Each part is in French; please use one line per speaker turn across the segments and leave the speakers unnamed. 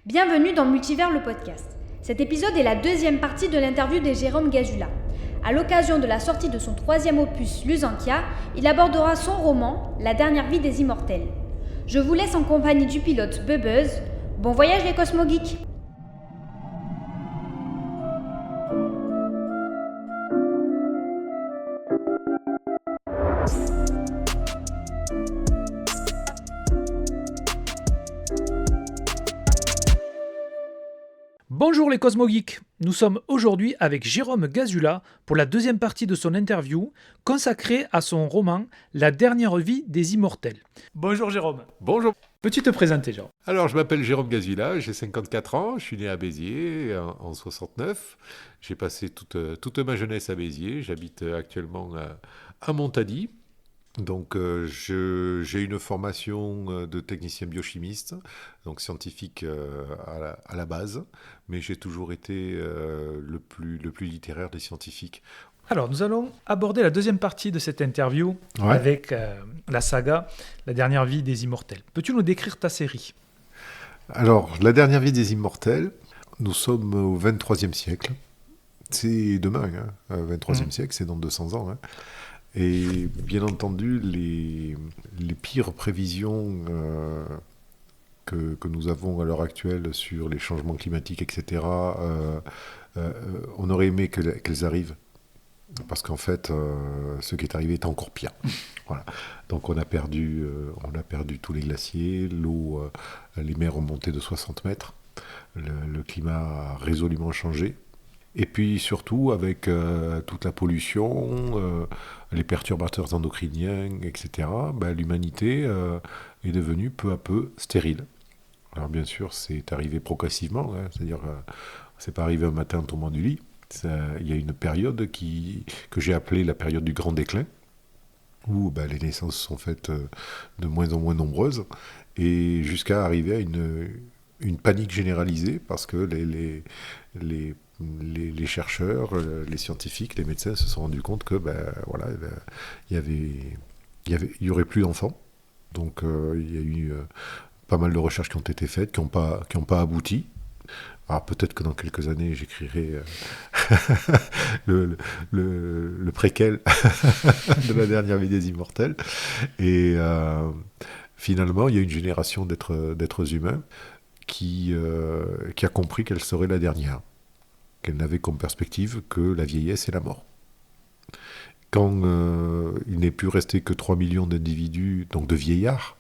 Bienvenue dans Multivers le podcast. Cet épisode est la deuxième partie de l'interview de Jérôme Gazula. À l'occasion de la sortie de son troisième opus Lusankia, il abordera son roman La dernière vie des immortels. Je vous laisse en compagnie du pilote Bubuzz. Bon voyage les Cosmogeeks!
Bonjour les Cosmogeeks, nous sommes aujourd'hui avec Jérôme Gazula pour la deuxième partie de son interview consacrée à son roman La dernière vie des immortels. Bonjour Jérôme.
Bonjour.
Peux-tu te présenter Jérôme ?
Alors, je m'appelle Jérôme Gazula, j'ai 54 ans, je suis né à Béziers en 69. J'ai passé toute ma jeunesse à Béziers, j'habite actuellement à Montady. Donc, j'ai une formation de technicien biochimiste, donc scientifique à la base, mais j'ai toujours été le plus littéraire des scientifiques.
Alors, nous allons aborder la deuxième partie de cette interview avec la saga La dernière vie des immortels. Peux-tu nous décrire ta série ?
Alors, La dernière vie des immortels, nous sommes au 23e siècle. C'est demain, 23e siècle, c'est dans 200 ans. Et bien entendu, les pires prévisions que nous avons à l'heure actuelle sur les changements climatiques, etc., on aurait aimé qu'elles arrivent. Parce qu'en fait, ce qui est arrivé est encore pire. Voilà. Donc on a perdu tous les glaciers, l'eau, les mers ont monté de 60 mètres, le climat a résolument changé. Et puis surtout, avec toute la pollution, les perturbateurs endocriniens, etc., l'humanité est devenue peu à peu stérile. Alors bien sûr, c'est arrivé progressivement, c'est-à-dire c'est pas arrivé un matin en tombant du lit. Il y a une période que j'ai appelée la période du grand déclin, où les naissances sont faites de moins en moins nombreuses, et jusqu'à arriver à une panique généralisée, parce que les chercheurs, les scientifiques, les médecins se sont rendus compte que il y aurait plus d'enfants. Donc il y a eu pas mal de recherches qui ont été faites, qui n'ont pas abouti. Alors peut-être que dans quelques années, j'écrirai le préquel de La dernière vie des immortels. Et finalement, il y a une génération d'êtres humains qui a compris qu'elle serait la dernière, qu'elle n'avait comme perspective que la vieillesse et la mort. Quand il n'est plus resté que 3 millions d'individus, donc de vieillards,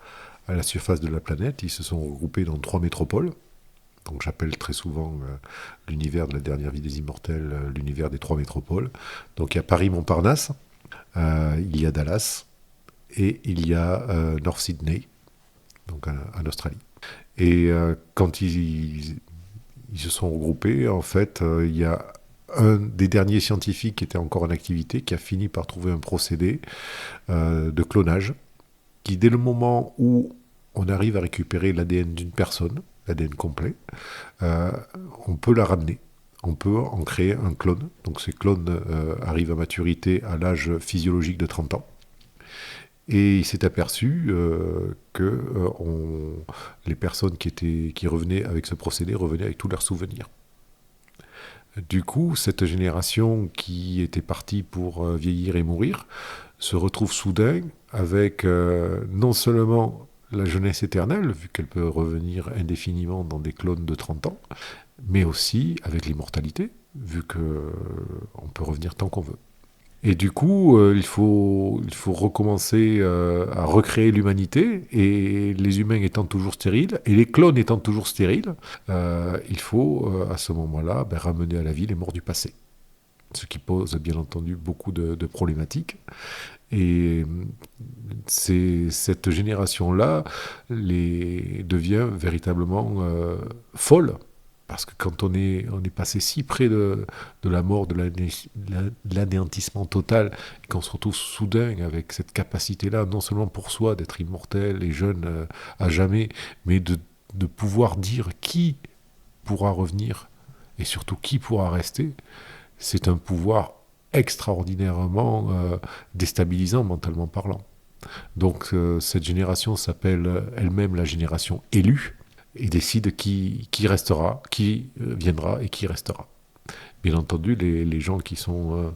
à la surface de la planète, ils se sont regroupés dans 3 métropoles. Donc j'appelle très souvent l'univers de La dernière vie des immortels l'univers des 3 métropoles. Donc il y a Paris-Montparnasse, il y a Dallas et il y a North Sydney, donc en Australie. Et quand ils se sont regroupés, en fait, il y a un des derniers scientifiques qui était encore en activité qui a fini par trouver un procédé de clonage qui, dès le moment où on arrive à récupérer l'ADN d'une personne, l'ADN complet, on peut la ramener. On peut en créer un clone. Donc ces clones arrivent à maturité à l'âge physiologique de 30 ans. Et il s'est aperçu que les personnes qui revenaient avec ce procédé revenaient avec tous leurs souvenirs. Du coup, cette génération qui était partie pour vieillir et mourir se retrouve soudain avec non seulement la jeunesse éternelle, vu qu'elle peut revenir indéfiniment dans des clones de 30 ans, mais aussi avec l'immortalité, vu qu'on peut revenir tant qu'on veut. Et du coup, il faut recommencer à recréer l'humanité, et les humains étant toujours stériles, et les clones étant toujours stériles, il faut à ce moment-là ramener à la vie les morts du passé. Ce qui pose bien entendu beaucoup de problématiques. Et cette génération-là devient véritablement folle. Parce que quand on est passé si près de la mort, de l'anéantissement total, et qu'on se retrouve soudain avec cette capacité-là, non seulement pour soi d'être immortel et jeune à jamais, mais de pouvoir dire qui pourra revenir et surtout qui pourra rester, c'est un pouvoir extraordinairement déstabilisant mentalement parlant. Donc cette génération s'appelle elle-même la génération élue. et décide qui restera, qui viendra et qui restera. Bien entendu, les gens qui sont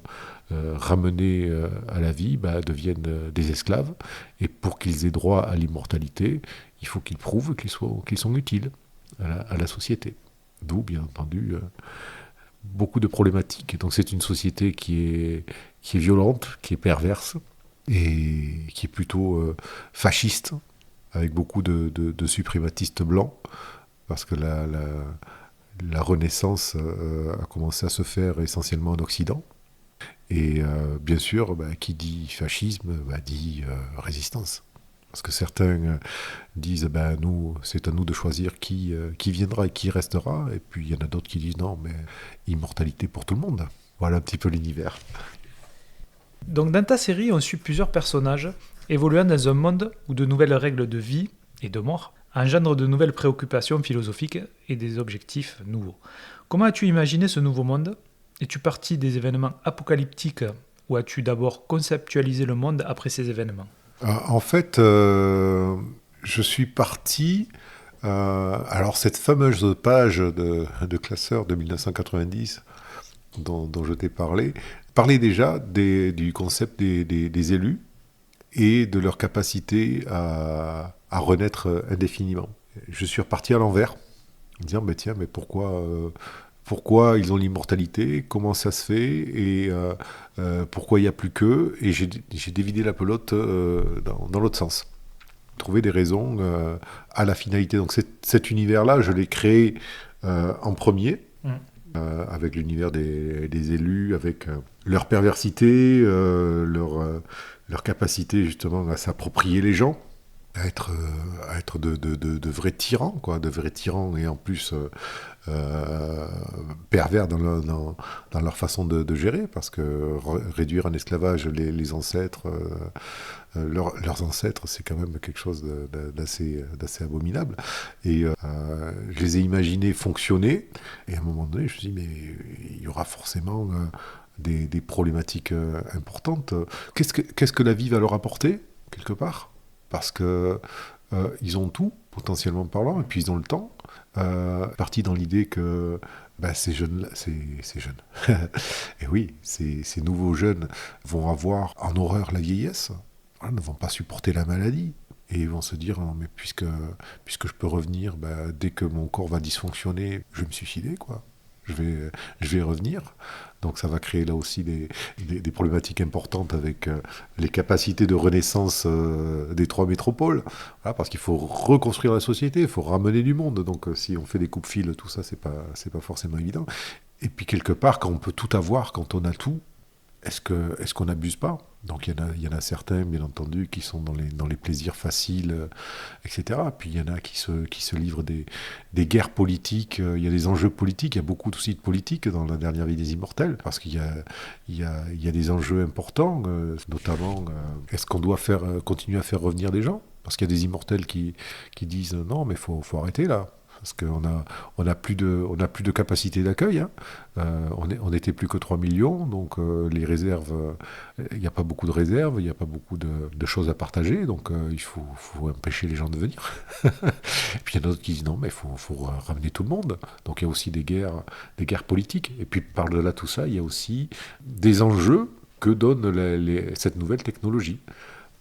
ramenés à la vie deviennent des esclaves, et pour qu'ils aient droit à l'immortalité, il faut qu'ils prouvent qu'ils sont utiles à la société. D'où, bien entendu, beaucoup de problématiques. Donc c'est une société qui est violente, qui est perverse, et qui est plutôt fasciste, avec beaucoup de suprématistes blancs, parce que la Renaissance a commencé à se faire essentiellement en Occident. Et bien sûr, qui dit fascisme dit résistance. Parce que certains disent, nous, c'est à nous de choisir qui viendra et qui restera. Et puis il y en a d'autres qui disent, non, mais immortalité pour tout le monde. Voilà un petit peu l'univers.
Donc dans ta série, on suit plusieurs personnages évoluant dans un monde où de nouvelles règles de vie et de mort engendrent de nouvelles préoccupations philosophiques et des objectifs nouveaux. Comment as-tu imaginé ce nouveau monde ? Es-tu parti des événements apocalyptiques ou as-tu d'abord conceptualisé le monde après ces événements ?
En fait, je suis parti... alors cette fameuse page de classeur de 1990 dont je t'ai parlé, parlait déjà du concept des élus et de leur capacité à renaître indéfiniment. Je suis reparti à l'envers, en me disant, mais pourquoi ils ont l'immortalité, comment ça se fait, et pourquoi il n'y a plus qu'eux, et j'ai dévidé la pelote dans l'autre sens. Trouver des raisons à la finalité. Donc cet univers-là, je l'ai créé en premier, avec l'univers des élus, avec leur perversité, leur capacité justement à s'approprier les gens, à être de vrais tyrans, quoi, de vrais tyrans, et en plus pervers dans leur façon de gérer, parce que réduire en esclavage les ancêtres, leurs ancêtres, c'est quand même quelque chose d'assez abominable. Et je les ai imaginés fonctionner, et à un moment donné, je me suis dit, mais il y aura forcément des problématiques importantes. Qu'est-ce que la vie va leur apporter, quelque part ? Parce que ils ont tout, potentiellement parlant, et puis ils ont le temps. Parti dans l'idée que ces jeunes, et oui, ces nouveaux jeunes vont avoir en horreur la vieillesse, ne vont pas supporter la maladie, et ils vont se dire, non, mais puisque je peux revenir, dès que mon corps va dysfonctionner, je vais me suicider, quoi. Je vais revenir. Donc ça va créer là aussi des problématiques importantes avec les capacités de renaissance des trois métropoles. Voilà, parce qu'il faut reconstruire la société, il faut ramener du monde. Donc si on fait des coupes-fils, tout ça, c'est pas forcément évident. Et puis quelque part, quand on peut tout avoir, quand on a tout, est-ce qu'on n'abuse pas ? Donc il y en a certains, bien entendu, qui sont dans les plaisirs faciles, etc. Puis il y en a qui se livrent des guerres politiques. Il y a des enjeux politiques. Il y a beaucoup aussi de politique dans la dernière vie des immortels, parce qu'il y a des enjeux importants, notamment est-ce qu'on doit continuer à faire revenir des gens ? Parce qu'il y a des immortels qui disent non, mais faut arrêter là. Parce qu'on a plus de capacité d'accueil. Hein. On n'était plus que 3 millions, donc les réserves, il n'y a pas beaucoup de réserves, il n'y a pas beaucoup de choses à partager, donc il faut empêcher les gens de venir. Et puis il y en a d'autres qui disent non, mais il faut ramener tout le monde. Donc il y a aussi des guerres politiques. Et puis par-delà tout ça, il y a aussi des enjeux que donne cette nouvelle technologie.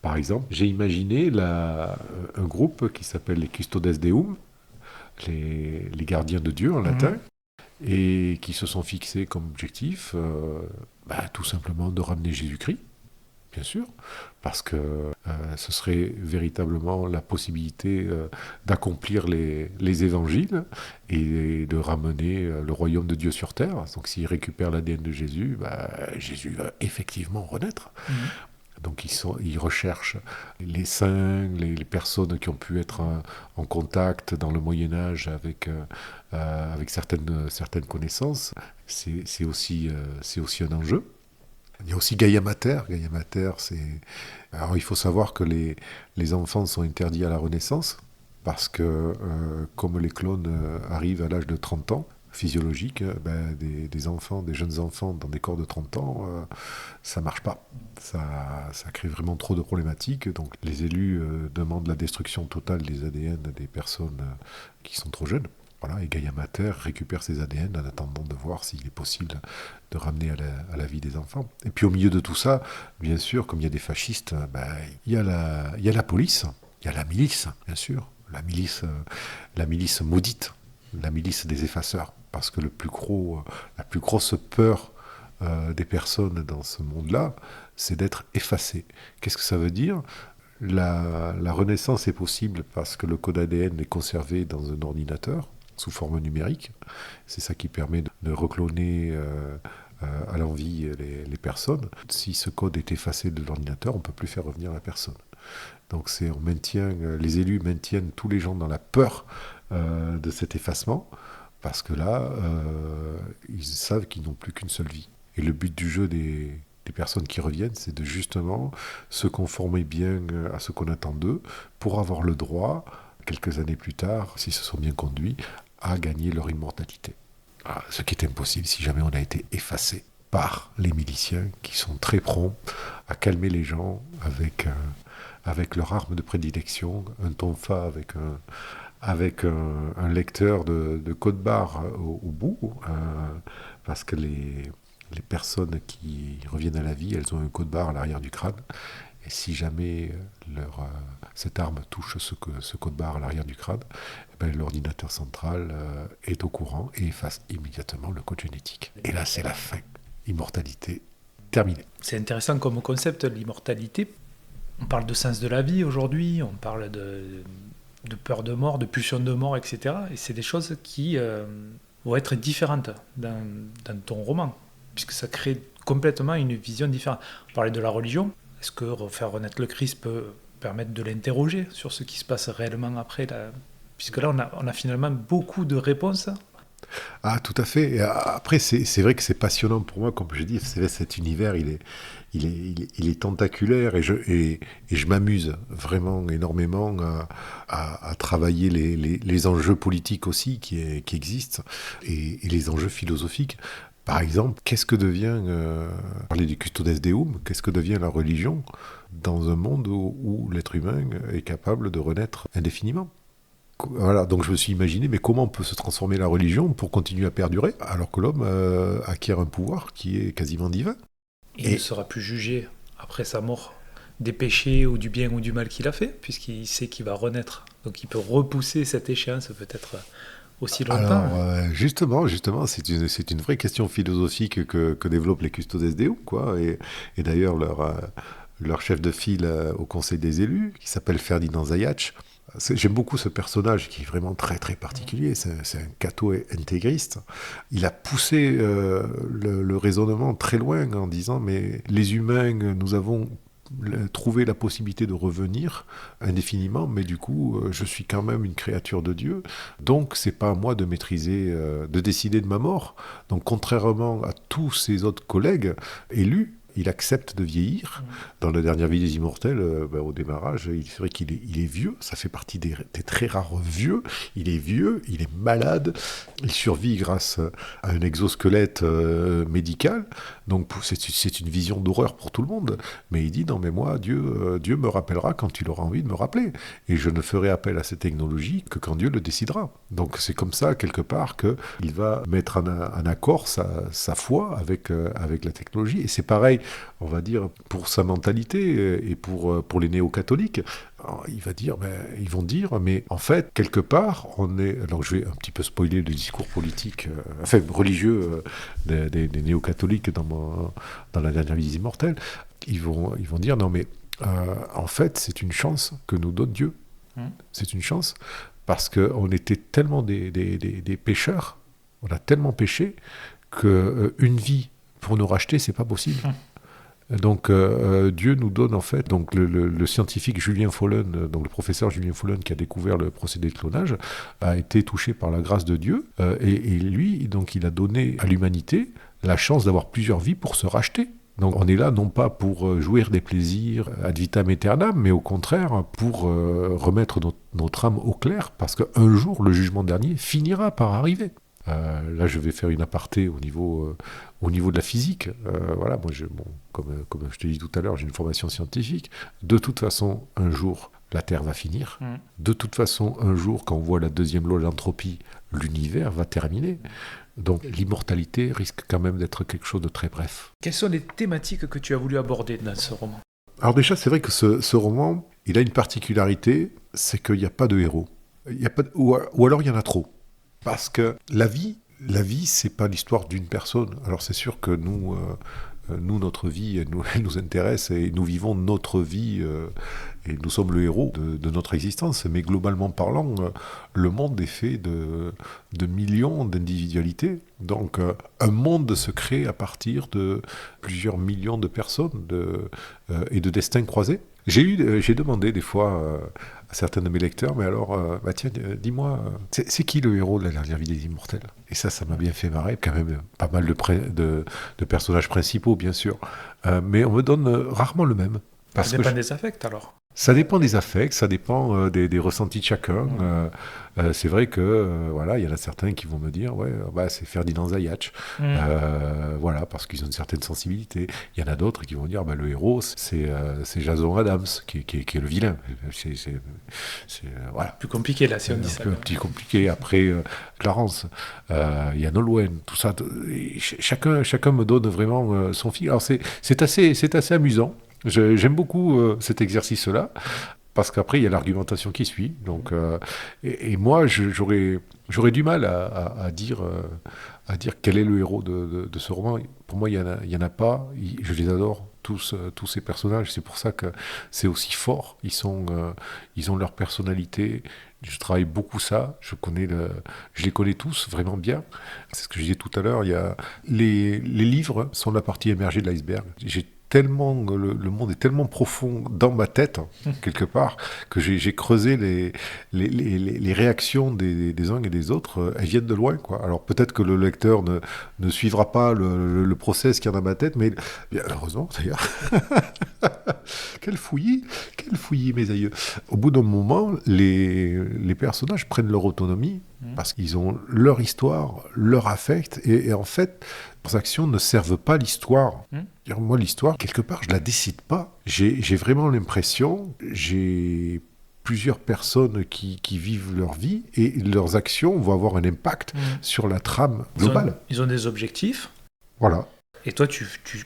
Par exemple, j'ai imaginé un groupe qui s'appelle les Custodes Deum, les gardiens de Dieu en latin, et qui se sont fixés comme objectif tout simplement de ramener Jésus-Christ, bien sûr, parce que ce serait véritablement la possibilité d'accomplir les évangiles et de ramener le royaume de Dieu sur terre. Donc s'ils récupèrent l'ADN de Jésus, Jésus va effectivement renaître. Donc ils recherchent les saints, les personnes qui ont pu être en contact dans le Moyen-Âge avec certaines connaissances. C'est aussi un enjeu. Il y a aussi Gaia Mater. Gaia Mater, alors il faut savoir que les enfants sont interdits à la Renaissance, parce que comme les clones arrivent à l'âge de 30 ans, physiologique, des enfants, des jeunes enfants dans des corps de 30 ans, ça marche pas. Ça crée vraiment trop de problématiques. Donc les élus demandent la destruction totale des ADN des personnes qui sont trop jeunes. Voilà, et Gaïa Mater récupère ces ADN en attendant de voir s'il est possible de ramener à la vie des enfants. Et puis au milieu de tout ça, bien sûr, comme il y a des fascistes, il y a la police, il y a la milice, bien sûr, la milice maudite, la milice des effaceurs. Parce que la plus grosse peur des personnes dans ce monde-là, c'est d'être effacé. Qu'est-ce que ça veut dire ? La renaissance est possible parce que le code ADN est conservé dans un ordinateur, sous forme numérique. C'est ça qui permet de recloner à l'envie les personnes. Si ce code est effacé de l'ordinateur, on ne peut plus faire revenir la personne. Donc les élus maintiennent tous les gens dans la peur de cet effacement, parce que là, ils savent qu'ils n'ont plus qu'une seule vie. Et le but du jeu des personnes qui reviennent, c'est de justement se conformer bien à ce qu'on attend d'eux, pour avoir le droit, quelques années plus tard, s'ils se sont bien conduits, à gagner leur immortalité. Ce qui est impossible si jamais on a été effacé par les miliciens, qui sont très prompts à calmer les gens avec leur arme de prédilection, un tonfa avec un lecteur de code barre au bout, parce que les personnes qui reviennent à la vie, elles ont un code barre à l'arrière du crâne. Et si jamais cette arme touche ce code barre à l'arrière du crâne, l'ordinateur central est au courant et efface immédiatement le code génétique. Et là, c'est la fin. Immortalité terminée.
C'est intéressant comme concept, l'immortalité. On parle de sens de la vie aujourd'hui, on parle de peur de mort, de pulsion de mort, etc. Et c'est des choses qui vont être différentes dans ton roman, puisque ça crée complètement une vision différente. On parlait de la religion. Est-ce que faire renaître le Christ peut permettre de l'interroger sur ce qui se passe réellement après puisque là, on a finalement beaucoup de réponses.
Ah, tout à fait. Et après, c'est vrai que c'est passionnant pour moi, comme je dis, cet univers, il est tentaculaire, et je m'amuse vraiment énormément à travailler les enjeux politiques aussi qui existent, et les enjeux philosophiques. Par exemple, qu'est-ce que devient, parler du custodes deum, qu'est-ce que devient la religion dans un monde où l'être humain est capable de renaître indéfiniment ? Voilà, donc je me suis imaginé, mais comment peut se transformer la religion pour continuer à perdurer, alors que l'homme acquiert un pouvoir qui est quasiment divin.
Il ne sera plus jugé après sa mort des péchés ou du bien ou du mal qu'il a fait, puisqu'il sait qu'il va renaître. Donc il peut repousser cette échéance peut-être aussi longtemps.
Alors, justement, c'est une vraie question philosophique que développent les custodes deum, quoi. Et d'ailleurs, leur chef de file au Conseil des élus, qui s'appelle Ferdinand Zayach, j'aime beaucoup ce personnage qui est vraiment très très particulier, c'est un catho intégriste. Il a poussé le raisonnement très loin en disant, mais les humains, nous avons trouvé la possibilité de revenir indéfiniment, mais du coup, je suis quand même une créature de Dieu, donc c'est pas à moi de maîtriser, de décider de ma mort. Donc contrairement à tous ses autres collègues élus, il accepte de vieillir. Dans la dernière vie des immortels, au démarrage, c'est vrai qu'il est vieux, ça fait partie des très rares vieux. Il est vieux, il est malade, il survit grâce à un exosquelette médical. Donc c'est une vision d'horreur pour tout le monde. Mais il dit, non mais moi, Dieu me rappellera quand il aura envie de me rappeler. Et je ne ferai appel à cette technologie que quand Dieu le décidera. Donc c'est comme ça, quelque part, qu'il va mettre en accord sa foi avec la technologie. Et c'est pareil, on va dire, pour sa mentalité et pour les néo-catholiques. Ils vont dire, mais en fait, quelque part, alors je vais un petit peu spoiler le discours politique, religieux des néo-catholiques dans la dernière vie des immortels. Ils vont dire, non mais en fait, c'est une chance que nous donne Dieu. C'est une chance, parce qu'on était tellement des pécheurs, on a tellement péché, qu'une vie pour nous racheter, c'est pas possible. Donc Dieu nous donne en fait, donc le scientifique Julien Follen, donc le professeur Julien Follen qui a découvert le procédé de clonage, a été touché par la grâce de Dieu, et lui, donc il a donné à l'humanité la chance d'avoir plusieurs vies pour se racheter. Donc on est là non pas pour jouir des plaisirs ad vitam aeternam, mais au contraire pour remettre notre âme au clair, parce qu'un jour le jugement dernier finira par arriver. Là, je vais faire une aparté au niveau de la physique. Voilà, moi, comme je te dis tout à l'heure, j'ai une formation scientifique. De toute façon, un jour, la Terre va finir. De toute façon, un jour, quand on voit la deuxième loi de l'entropie, l'univers va terminer. Donc l'immortalité risque quand même d'être quelque chose de très bref.
Quelles sont les thématiques que tu as voulu aborder dans ce roman ?
Alors déjà, c'est vrai que ce roman, il a une particularité, c'est qu'il n'y a pas de héros. Il y a pas ou alors il y en a trop. Parce que la vie, c'est pas l'histoire d'une personne. Alors c'est sûr que nous, notre vie, elle nous intéresse et nous vivons notre vie et nous sommes le héros de notre existence. Mais globalement parlant, le monde est fait de millions d'individualités. Donc un monde se crée à partir de plusieurs millions de personnes et de destins croisés. J'ai demandé des fois à certains de mes lecteurs, mais alors, tiens, dis-moi, c'est qui le héros de la dernière vie des Immortels ? Et ça m'a bien fait marrer, quand même pas mal de personnages principaux, bien sûr, mais on me donne rarement le même.
Ça dépend des affects, alors.
Ça dépend des affects, ça dépend des ressentis de chacun. C'est vrai que voilà, il y en a certains qui vont me dire c'est Ferdinand Zayach, voilà, parce qu'ils ont une certaine sensibilité. Il y en a d'autres qui vont dire le héros c'est Jason Adams qui est le vilain. C'est voilà.
Plus compliqué là, si on dit ça.
Un petit compliqué. Après Clarence, il y a Nolwenn, tout ça. Chacun me donne vraiment son fil. Alors c'est assez amusant. J'aime beaucoup cet exercice-là, parce qu'après, il y a l'argumentation qui suit. Donc, et moi, j'aurais du mal à dire quel est le héros de ce roman. Pour moi, il y en a pas. Je les adore, tous ces personnages. C'est pour ça que c'est aussi fort. Ils ont leur personnalité. Je travaille beaucoup ça. Je les connais tous vraiment bien. C'est ce que je disais tout à l'heure. Les livres sont la partie émergée de l'iceberg. Tellement, le monde est tellement profond dans ma tête, quelque part, que j'ai creusé les réactions des uns et des autres. Elles viennent de loin, quoi. Alors peut-être que le lecteur ne suivra pas le process qu'il y a dans ma tête, mais bien, heureusement, d'ailleurs. Quel fouillis, mes aïeux. Au bout d'un moment, les personnages prennent leur autonomie, parce qu'ils ont leur histoire, leur affect, et en fait, leurs actions ne servent pas l'histoire. Moi, l'histoire, quelque part, je la décide pas. J'ai vraiment l'impression, j'ai plusieurs personnes qui vivent leur vie, et leurs actions vont avoir un impact sur la trame globale.
Ils ont des objectifs.
Voilà.
Et toi,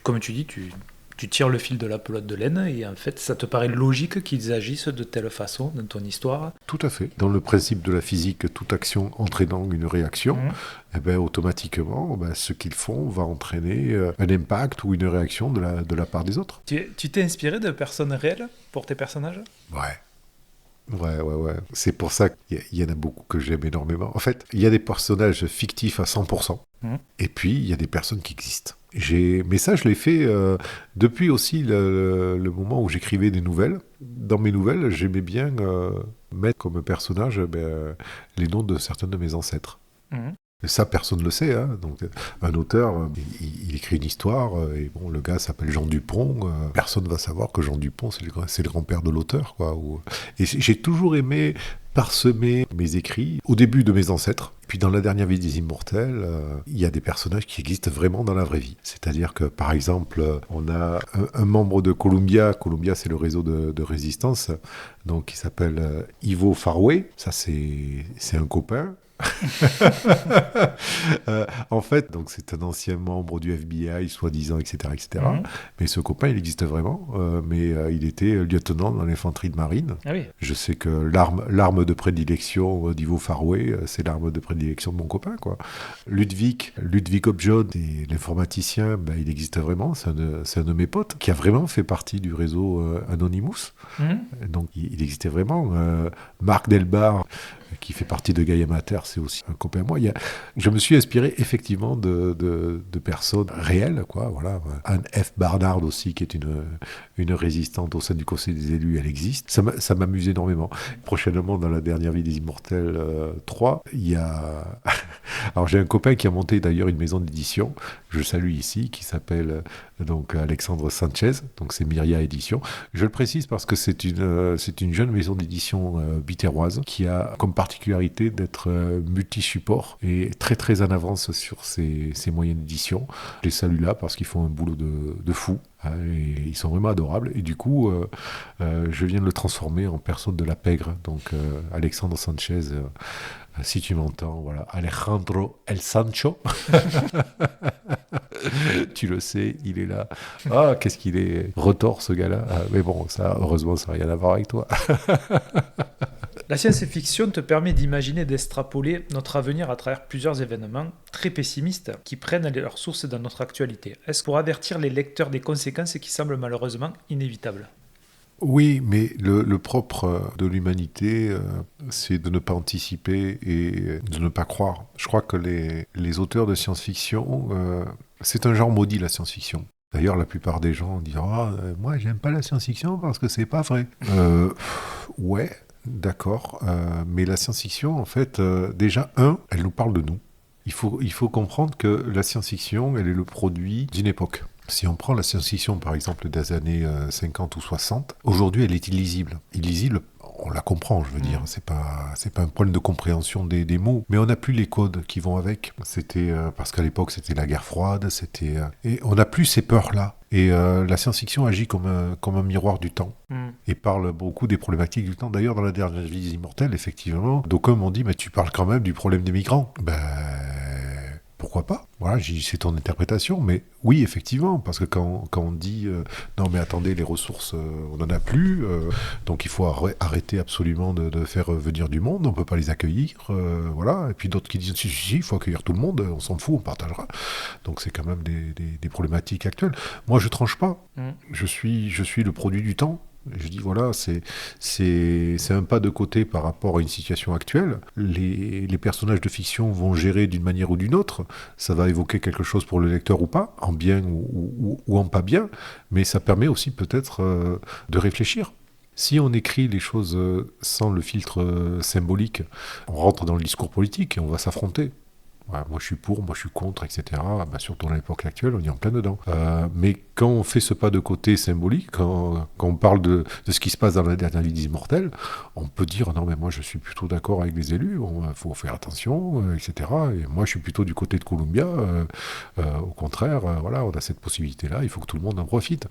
comme tu dis, tu tires le fil de la pelote de laine, et en fait, ça te paraît logique qu'ils agissent de telle façon dans ton histoire.
Tout à fait. Dans le principe de la physique, toute action entraînant une réaction, automatiquement, ce qu'ils font va entraîner un impact ou une réaction de la part des autres.
Tu t'es inspiré de personnes réelles pour tes personnages ?
Ouais. C'est pour ça qu'il y en a beaucoup que j'aime énormément. En fait, il y a des personnages fictifs à 100%, et puis il y a des personnes qui existent. Mais ça, je l'ai fait depuis aussi le moment où j'écrivais des nouvelles. Dans mes nouvelles, j'aimais bien mettre comme personnage les noms de certains de mes ancêtres. Et ça, personne ne le sait. Donc, un auteur, il écrit une histoire, et bon, le gars s'appelle Jean Dupont. Personne ne va savoir que Jean Dupont, c'est le grand-père de l'auteur, quoi. Et j'ai toujours aimé parsemer mes écrits au début de mes ancêtres. Puis dans la dernière vie des Immortels, il y a des personnages qui existent vraiment dans la vraie vie. C'est-à-dire que, par exemple, on a un membre de Columbia. Columbia, c'est le réseau de résistance, donc qui s'appelle Ivo Farway. Ça, c'est un copain. En fait, donc c'est un ancien membre du FBI, soi-disant, etc. Mais ce copain, il existe vraiment. Mais il était lieutenant dans l'infanterie de marine.
Ah oui.
Je sais que l'arme de prédilection d'Ivo Farway, c'est l'arme de prédilection de mon copain, quoi. Ludwig Hobjohn, l'informaticien, il existe vraiment. C'est un de mes potes qui a vraiment fait partie du réseau Anonymous. Donc il existait vraiment. Marc Delbar, qui fait partie de Gaia Mater, c'est aussi un copain à moi. Je me suis inspiré effectivement de personnes réelles, quoi. Voilà. Anne F. Barnard aussi, qui est une résistante au sein du Conseil des élus, elle existe. Ça m'amuse énormément. Prochainement, dans la dernière vie des Immortels 3, il y a... Alors j'ai un copain qui a monté d'ailleurs une maison d'édition, je le salue ici, qui s'appelle donc Alexandre Sanchez, donc c'est Myria Édition. Je le précise parce que c'est une jeune maison d'édition biterroise qui a comme particularité d'être multi-support et très très en avance sur ses moyens d'édition. Je les salue là parce qu'ils font un boulot de fou. Et ils sont vraiment adorables. Et du coup, je viens de le transformer en personne de la pègre. Donc, Alexandre Sanchez, si tu m'entends, voilà. Alejandro El Sancho. Tu le sais, il est là. Ah, qu'est-ce qu'il est retors, ce gars-là. Mais bon, ça, heureusement, ça n'a rien à voir avec toi.
La science-fiction te permet d'imaginer et d'extrapoler notre avenir à travers plusieurs événements très pessimistes qui prennent leur source dans notre actualité. Est-ce pour avertir les lecteurs des conséquences qui semblent malheureusement inévitables ?
Oui, mais le propre de l'humanité, c'est de ne pas anticiper et de ne pas croire. Je crois que les auteurs de science-fiction, c'est un genre maudit, la science-fiction. D'ailleurs, la plupart des gens disent « Ah, moi, j'aime pas la science-fiction parce que c'est pas vrai. » Ouais. D'accord, mais la science-fiction, en fait, déjà, elle nous parle de nous. Il faut comprendre que la science-fiction, elle est le produit d'une époque. Si on prend la science-fiction, par exemple, des années 50 ou 60, aujourd'hui, elle est illisible. Illisible, on la comprend, je veux dire. C'est pas un problème de compréhension des mots, mais on n'a plus les codes qui vont avec. C'était parce qu'à l'époque, c'était la guerre froide, et on n'a plus ces peurs-là. Et la science-fiction agit comme un miroir du temps et parle beaucoup des problématiques du temps. D'ailleurs, dans la dernière vie des immortels, effectivement, d'aucuns m'ont dit « Mais tu parles quand même du problème des migrants ». Pourquoi pas ? Voilà, c'est ton interprétation, mais oui, effectivement, parce que quand on dit non mais attendez, les ressources, on n'en a plus, donc il faut arrêter absolument de faire venir du monde, on ne peut pas les accueillir, voilà, et puis d'autres qui disent si, il faut accueillir tout le monde, on s'en fout, on partagera. Donc c'est quand même des problématiques actuelles. Moi, je tranche pas, je suis le produit du temps. Je dis voilà, c'est un pas de côté par rapport à une situation actuelle. Les personnages de fiction vont gérer d'une manière ou d'une autre. Ça va évoquer quelque chose pour le lecteur ou pas, en bien ou en pas bien, mais ça permet aussi peut-être de réfléchir. Si on écrit les choses sans le filtre symbolique, on rentre dans le discours politique et on va s'affronter. Ouais, moi je suis pour, moi je suis contre, etc. Surtout dans l'époque actuelle, on y est en plein dedans. Mais quand on fait ce pas de côté symbolique, quand on parle de ce qui se passe dans la dernière vie des immortels, on peut dire non mais moi je suis plutôt d'accord avec les élus, il faut faire attention, etc. Et moi je suis plutôt du côté de Columbia, au contraire, voilà, on a cette possibilité-là, il faut que tout le monde en profite.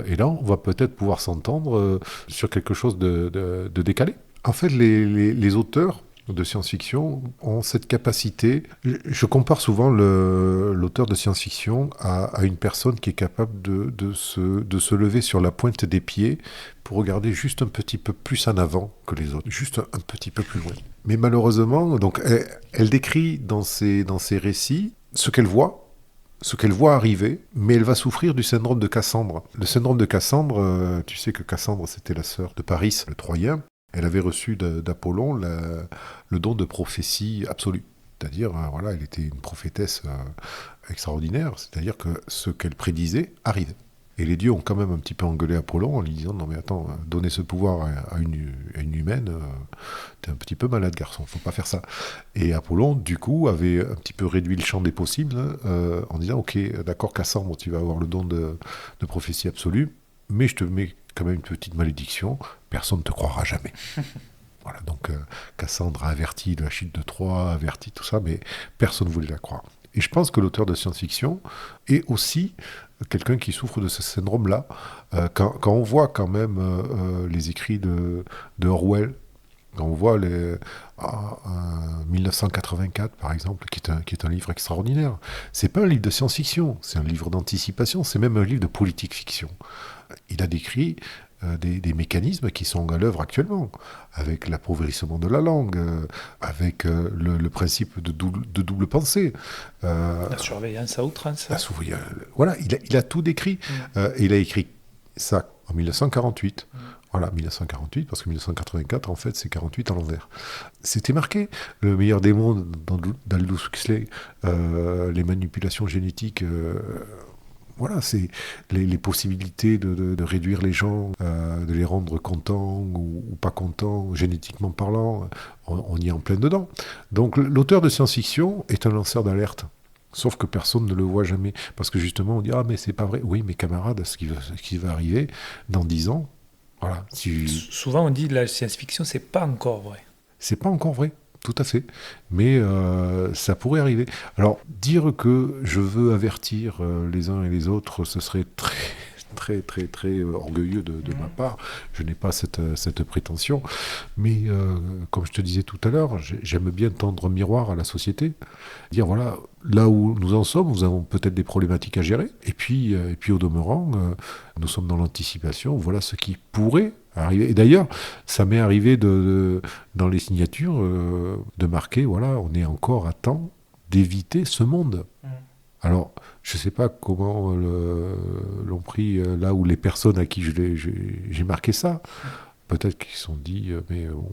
Et là on va peut-être pouvoir s'entendre sur quelque chose de décalé. En fait les auteurs de science-fiction ont cette capacité. Je compare souvent l'auteur de science-fiction à une personne qui est capable de se lever sur la pointe des pieds pour regarder juste un petit peu plus en avant que les autres, juste un petit peu plus loin. Mais malheureusement, donc, elle décrit dans ses récits ce qu'elle voit arriver, mais elle va souffrir du syndrome de Cassandre. Le syndrome de Cassandre, tu sais que Cassandre, c'était la sœur de Paris, le Troyen. Elle avait reçu d'Apollon le don de prophétie absolue. C'est-à-dire, voilà, elle était une prophétesse extraordinaire, c'est-à-dire que ce qu'elle prédisait arrivait. Et les dieux ont quand même un petit peu engueulé Apollon en lui disant « Non mais attends, donner ce pouvoir à une humaine, t'es un petit peu malade garçon, faut pas faire ça. » Et Apollon, du coup, avait un petit peu réduit le champ des possibles en disant « Ok, d'accord Cassandre, tu vas avoir le don de prophétie absolue, mais je te mets quand même une petite malédiction, personne ne te croira jamais. » Voilà, donc Cassandre a averti de la chute de Troie, averti tout ça, mais personne ne voulait la croire. Et je pense que l'auteur de science-fiction est aussi quelqu'un qui souffre de ce syndrome-là. Quand on voit quand même les écrits de Orwell, quand on voit 1984 par exemple, qui est un livre extraordinaire, c'est pas un livre de science-fiction, c'est un livre d'anticipation, c'est même un livre de politique-fiction. Il a décrit des mécanismes qui sont à l'œuvre actuellement, avec l'appauvrissement de la langue, avec le principe de double pensée.
La surveillance à outrance.
Voilà, il a tout décrit. Et il a écrit ça en 1948. Voilà, 1948, parce que 1984, en fait, c'est 48 à l'envers. C'était marqué. Le meilleur des mondes d'Aldous Huxley, les manipulations génétiques... Voilà, c'est les possibilités de réduire les gens, de les rendre contents ou pas contents, génétiquement parlant, on y est en plein dedans. Donc l'auteur de science-fiction est un lanceur d'alerte. Sauf que personne ne le voit jamais. Parce que justement, on dit « Ah, mais c'est pas vrai ». Oui, mais camarades, ce qui va arriver dans 10 ans, voilà.
Souvent, on dit que la science-fiction, c'est pas encore vrai.
C'est pas encore vrai, tout à fait. Mais ça pourrait arriver. Alors, dire que je veux avertir les uns et les autres, ce serait très orgueilleux de ma part. Je n'ai pas cette prétention. Mais comme je te disais tout à l'heure, j'aime bien tendre miroir à la société. Dire voilà, là où nous en sommes, nous avons peut-être des problématiques à gérer. Et puis au demeurant, nous sommes dans l'anticipation. Voilà ce qui pourrait arriver. Et d'ailleurs, ça m'est arrivé dans les signatures de marquer, voilà, on est encore à temps d'éviter ce monde. Alors, je ne sais pas comment l'ont pris là où les personnes à qui j'ai marqué ça. Peut-être qu'ils se sont dit, mais bon,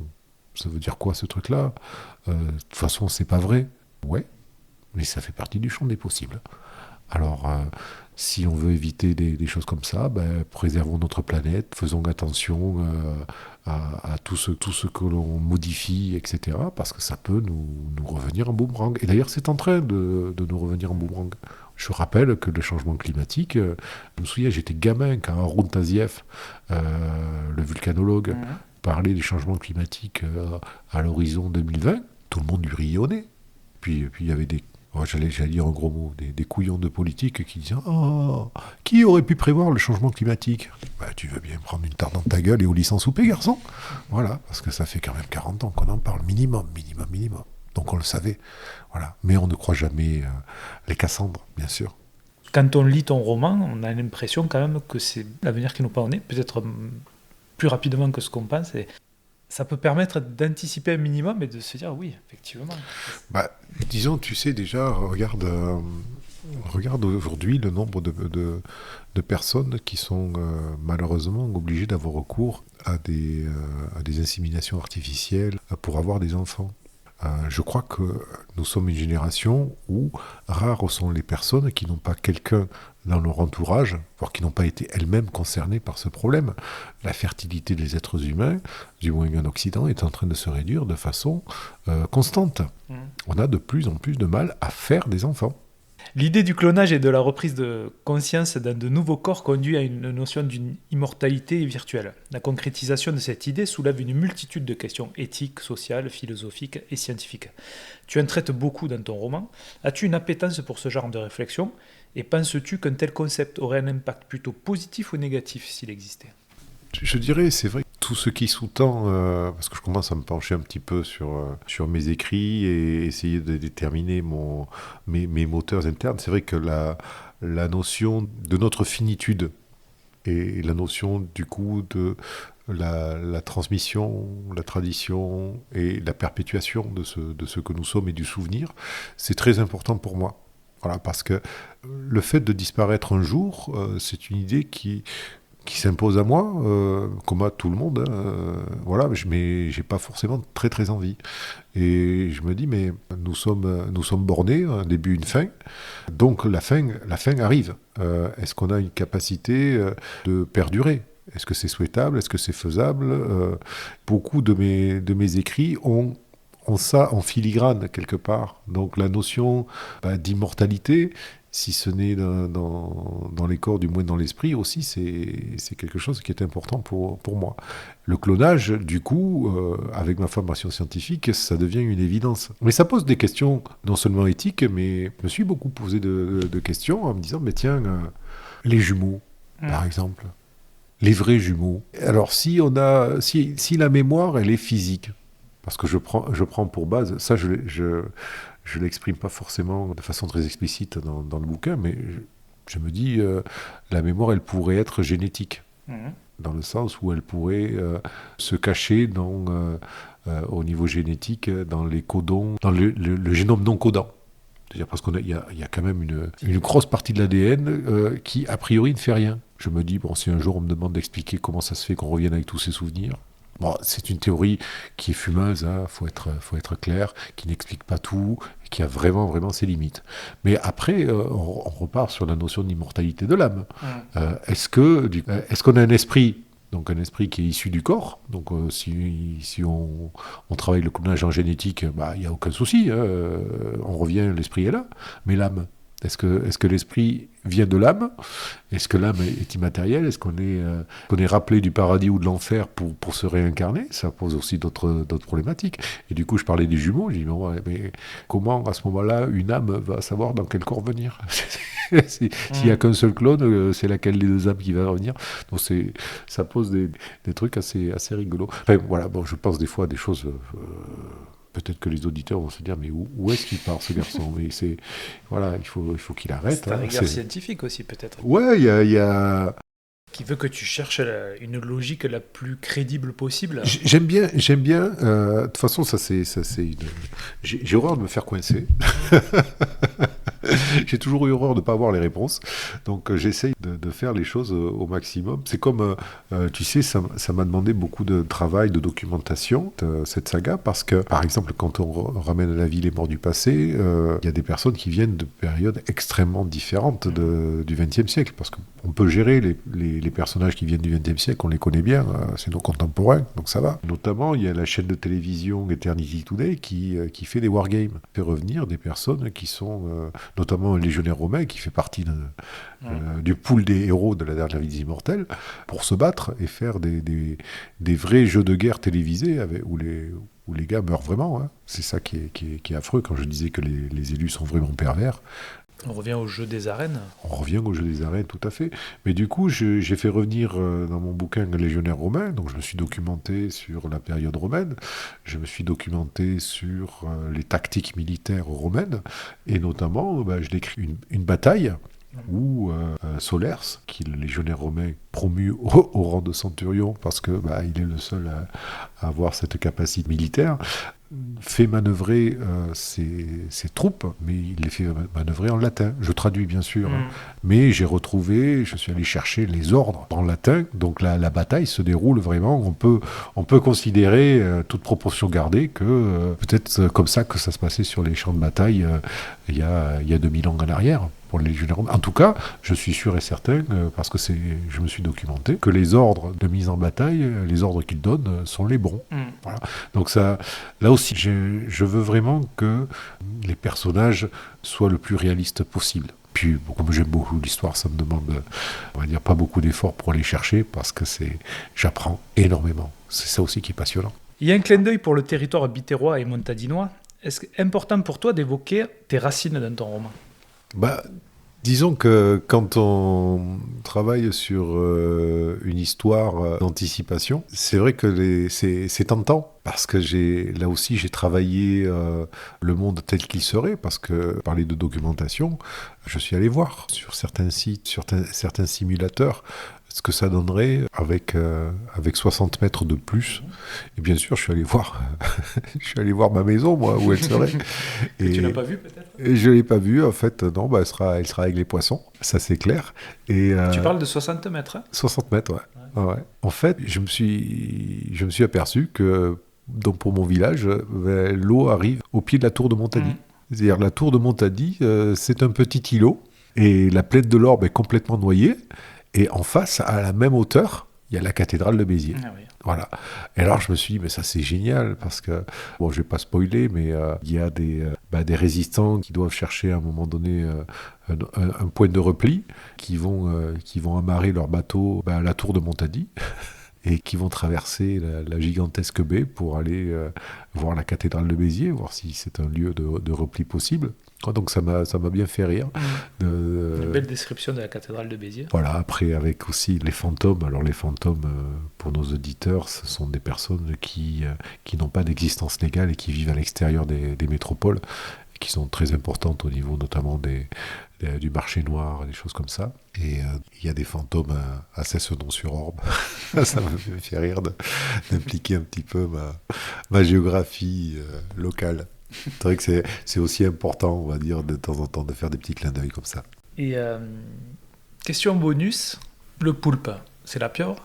ça veut dire quoi ce truc-là ? De toute façon, c'est pas vrai. Ouais, mais ça fait partie du champ des possibles. Alors, si on veut éviter des choses comme ça, préservons notre planète, faisons attention à tout ce que l'on modifie, etc. Parce que ça peut nous revenir en boomerang. Et d'ailleurs, c'est en train de nous revenir en boomerang. Je rappelle que le changement climatique, je me souviens, j'étais gamin quand Arun Taziev, le vulcanologue, parlait des changements climatiques à l'horizon 2020. Tout le monde lui riait au nez. Puis il y avait j'allais dire un gros mot, des couillons de politique qui disaient « Oh, qui aurait pu prévoir le changement climatique ?» Tu veux bien prendre une tarte dans ta gueule et au lit sans souper, garçon. Voilà, parce que ça fait quand même 40 ans qu'on en parle, minimum. Donc on le savait. Voilà. Mais on ne croit jamais les Cassandres, bien sûr.
Quand on lit ton roman, on a l'impression quand même que c'est l'avenir qui nous pend au nez, peut-être plus rapidement que ce qu'on pense. Et ça peut permettre d'anticiper un minimum et de se dire oui, effectivement.
Disons, tu sais déjà, regarde aujourd'hui le nombre de personnes qui sont malheureusement obligées d'avoir recours à des inséminations artificielles pour avoir des enfants. Je crois que nous sommes une génération où rares sont les personnes qui n'ont pas quelqu'un dans leur entourage, voire qui n'ont pas été elles-mêmes concernées par ce problème. La fertilité des êtres humains, du moins en Occident, est en train de se réduire de façon constante. On a de plus en plus de mal à faire des enfants.
L'idée du clonage et de la reprise de conscience dans de nouveaux corps conduit à une notion d'une immortalité virtuelle. La concrétisation de cette idée soulève une multitude de questions éthiques, sociales, philosophiques et scientifiques. Tu en traites beaucoup dans ton roman. As-tu une appétence pour ce genre de réflexion ? Et penses-tu qu'un tel concept aurait un impact plutôt positif ou négatif s'il existait ?
Je dirais, c'est vrai, tout ce qui sous-tend, parce que je commence à me pencher un petit peu sur mes écrits et essayer de déterminer mes moteurs internes, c'est vrai que la notion de notre finitude et la notion du coup de la transmission, la tradition et la perpétuation de ce que nous sommes et du souvenir, c'est très important pour moi. Voilà, parce que le fait de disparaître un jour, c'est une idée qui s'impose à moi, comme à tout le monde. Voilà, mais j'ai pas forcément très très envie. Et je me dis, mais nous sommes bornés, un début, une fin. Donc la fin arrive. Est-ce qu'on a une capacité de perdurer ? Est-ce que c'est souhaitable ? Est-ce que c'est faisable ? Beaucoup de mes écrits ont ça en filigrane quelque part. Donc la notion d'immortalité, si ce n'est dans les corps, du moins dans l'esprit aussi, c'est quelque chose qui est important pour moi. Le clonage, du coup, avec ma formation scientifique, ça devient une évidence. Mais ça pose des questions non seulement éthiques, mais je me suis beaucoup posé de questions en me disant, mais tiens, les jumeaux, par exemple, les vrais jumeaux. Alors si la mémoire, elle est physique, parce que je prends pour base, ça je l'exprime pas forcément de façon très explicite dans le bouquin, mais je me dis, la mémoire, elle pourrait être génétique, dans le sens où elle pourrait se cacher au niveau génétique, dans les codons, dans le génome non codant. C'est-à-dire parce qu'il y a quand même une grosse partie de l'ADN qui, a priori, ne fait rien. Je me dis, bon, si un jour on me demande d'expliquer comment ça se fait qu'on revienne avec tous ces souvenirs, Bon, c'est une théorie qui est fumeuse, faut être clair, qui n'explique pas tout, et qui a vraiment, vraiment ses limites. Mais après, on repart sur la notion d'immortalité de l'âme. Est-ce qu'on a un esprit, donc un esprit qui est issu du corps, donc si on travaille le clonage en génétique, il n'y a aucun souci, on revient, l'esprit est là, mais l'âme, est-ce que l'esprit vient de l'âme? Est-ce que l'âme est immatérielle? Est-ce qu'on est rappelé du paradis ou de l'enfer pour se réincarner? Ça pose aussi d'autres problématiques. Et du coup, je parlais des jumeaux. J'ai dit, mais comment, à ce moment-là, une âme va savoir dans quel corps venir? S'il n'y a qu'un seul clone, c'est laquelle des deux âmes qui va revenir? Donc ça pose des trucs assez rigolos. Enfin, voilà, bon, je pense des fois à des choses... peut-être que les auditeurs vont se dire, mais où est-ce qu'il part, ce garçon? Mais voilà, il faut qu'il arrête.
C'est un regard scientifique aussi, peut-être.
Ouais, il y a...
Qui veut que tu cherches une logique la plus crédible possible.
J'aime bien. De toute façon, j'ai horreur de me faire coincer. J'ai toujours eu horreur de ne pas avoir les réponses. Donc, j'essaye de faire les choses au maximum. C'est comme, tu sais, ça m'a demandé beaucoup de travail, de documentation, cette saga, parce que, par exemple, quand on ramène à la vie les morts du passé, il y a des personnes qui viennent de périodes extrêmement différentes du XXe siècle, parce qu'on peut gérer les personnages qui viennent du XXe siècle, on les connaît bien, c'est nos contemporains, donc ça va. Notamment, il y a la chaîne de télévision Eternity Today qui fait des wargames, fait revenir des personnes qui sont, notamment un légionnaire romain qui fait partie du pool des héros de la dernière vie des immortels, pour se battre et faire des vrais jeux de guerre télévisés où les gars meurent vraiment. C'est ça qui est affreux quand je disais que les élus sont vraiment pervers.
On revient au jeu des arènes.
On revient au jeu des arènes, tout à fait. Mais du coup, j'ai fait revenir dans mon bouquin un légionnaire romain, donc je me suis documenté sur la période romaine, je me suis documenté sur les tactiques militaires romaines, et notamment, je décris une bataille où Solers, qui est le légionnaire romain promu au rang de centurion, parce que il est le seul à avoir cette capacité militaire, fait manœuvrer ses troupes, mais il les fait manœuvrer en latin. Je traduis bien sûr, mais je suis allé chercher les ordres en latin, donc la bataille se déroule vraiment, on peut considérer, toute proportion gardée, que peut-être comme ça que ça se passait sur les champs de bataille il y a 2000 ans en arrière. Pour les légionnaires romains. En tout cas, je suis sûr et certain, parce que je me suis documenté, que les ordres de mise en bataille, les ordres qu'ils donnent, sont les bons. Voilà. Donc ça, là aussi, je veux vraiment que les personnages soient le plus réalistes possible. Puis, comme j'aime beaucoup l'histoire, ça me demande, on va dire, pas beaucoup d'efforts pour aller chercher, parce que j'apprends énormément. C'est ça aussi qui est passionnant.
Il y a un clin d'œil pour le territoire biterrois et montadinois. Est-ce important pour toi d'évoquer tes racines dans ton roman ?
Disons que quand on travaille sur une histoire d'anticipation, c'est vrai que c'est tentant, parce que là aussi j'ai travaillé le monde tel qu'il serait, parce que parler de documentation, je suis allé voir sur certains sites, sur certains simulateurs, ce que ça donnerait avec 60 mètres de plus. Et bien sûr, je suis allé voir ma maison, moi, où elle serait.
Et tu l'as pas vue, peut-être ?
Et je l'ai pas vue, en fait. Non, elle sera avec les poissons, ça c'est clair. Et
tu parles de 60 mètres, hein ?
60 mètres, ouais. En fait, je me suis aperçu que, donc pour mon village, l'eau arrive au pied de la tour de Montady. C'est-à-dire, la tour de Montady, c'est un petit îlot, et la plaine de l'Orbe est complètement noyée. Et en face, à la même hauteur, il y a la cathédrale de Béziers.
Ah oui.
Voilà. Et alors, je me suis dit, mais ça, c'est génial, parce que, bon, je vais pas spoiler, mais il y a des résistants qui doivent chercher à un moment donné un point de repli, qui vont amarrer leur bateau à la tour de Montady, et qui vont traverser la gigantesque baie pour aller voir la cathédrale de Béziers, voir si c'est un lieu de repli possible. Donc ça m'a bien fait rire.
Une belle description de la cathédrale de Béziers.
Voilà, après avec aussi les fantômes. Alors les fantômes, pour nos auditeurs, ce sont des personnes qui n'ont pas d'existence légale et qui vivent à l'extérieur des métropoles, et qui sont très importantes au niveau notamment du marché noir, des choses comme ça. Et il y a des fantômes à Cessenon-sur-Orbe. Ça m'a fait rire d'impliquer un petit peu ma géographie locale. C'est vrai que c'est aussi important, on va dire, de temps en temps, de faire des petits clins d'œil comme ça.
Et question bonus, le poulpe, c'est la pieuvre ?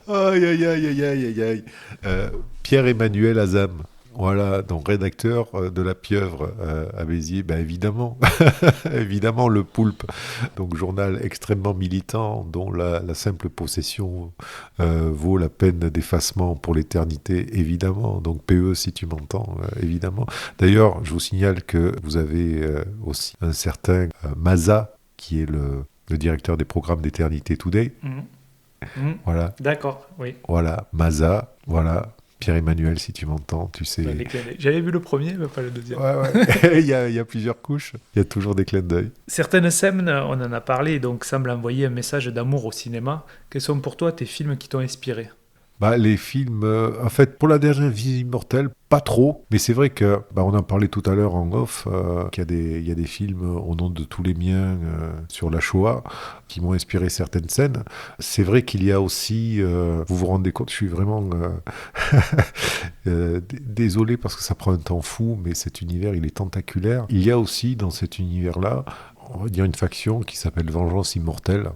Aïe, aïe, aïe, aïe, aïe, aïe, aïe. Pierre-Emmanuel Azam, voilà, donc rédacteur de La Pieuvre à Béziers, ben évidemment, évidemment le Poulpe, donc journal extrêmement militant dont la simple possession vaut la peine d'effacement pour l'éternité, évidemment, donc PE si tu m'entends, évidemment. D'ailleurs, je vous signale que vous avez aussi un certain Maza, qui est le directeur des programmes d'Éternité Today. Voilà.
D'accord, oui.
Voilà, Maza, voilà. Pierre-Emmanuel, si tu m'entends, tu sais.
J'avais vu le premier, mais pas le deuxième.
Ouais. il y a plusieurs couches. Il y a toujours des clins d'œil.
Certaines scènes, on en a parlé, donc semblent envoyer un message d'amour au cinéma. Quels sont pour toi tes films qui t'ont inspiré ?
Les films, en fait, pour la dernière Visite Immortelle, pas trop, mais c'est vrai que, on en parlait tout à l'heure en off, qu'il y a des films au nom de tous les miens sur la Shoah qui m'ont inspiré certaines scènes. C'est vrai qu'il y a aussi, vous vous rendez compte, je suis vraiment désolé parce que ça prend un temps fou, mais cet univers, il est tentaculaire. Il y a aussi dans cet univers-là, on va dire une faction qui s'appelle Vengeance Immortelle,